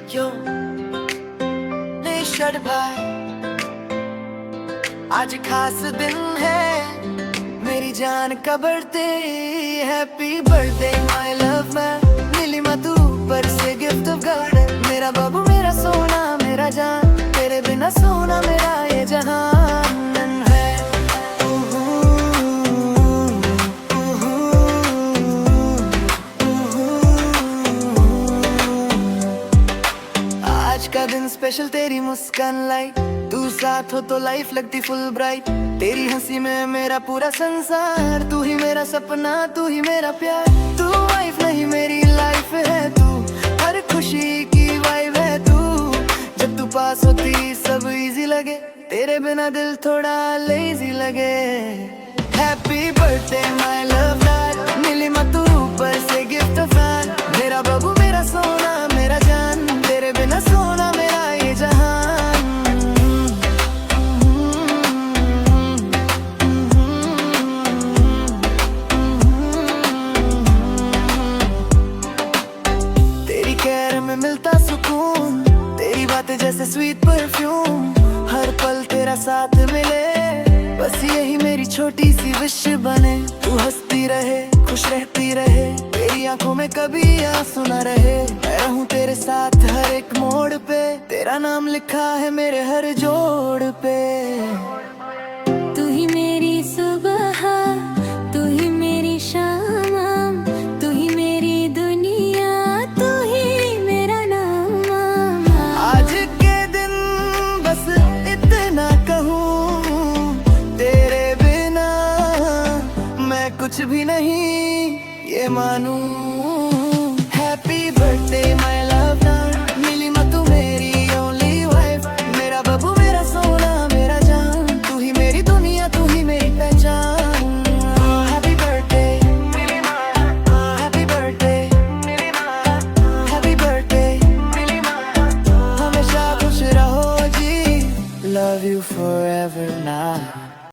यो निषद भाई, आज खास दिन है, मेरी जान का birthday. Happy birthday my love, मैं नीलिमा तू ऊपर से गिफ्ट ऑफ गॉड। मेरा बाबू मेरा सोना मेरा जान, तेरे बिना सोना मेरा ये जहान है। आज का दिन स्पेशल, तेरी मुस्कान लाइट, तू साथ हो तो लाइफ लगती फुल ब्राइट। तेरी हंसी में मेरा पूरा संसार, तू ही मेरा सपना तू ही मेरा प्यार। तू वाइफ नहीं मेरी लाइफ है, तू हर खुशी की वाइब है तू। जब तू पास होती सब इजी लगे, तेरे बिना दिल थोड़ा लेजी लगे। Happy birthday my love dad, Nilima तू ऊपर से गिफ्ट ऑफ फैन। मेरा बाबू मेरा सोना मेरा जान, तेरे बिना सोना मेरा ये जहान। तेरी केयर में मिलता सुकून, तेरी बातें जैसे स्वीट परफ्यूम। हर पल तेरा साथ मिले, बस यही मेरी छोटी सी विश बने। तू हंसती रहे खुश रहती रहे, तेरी आंखों में कभी आंसू न रहे। मैं रहूं तेरे साथ हर एक मोड़ पे, तेरा नाम लिखा है मेरे हर जोड़ पे।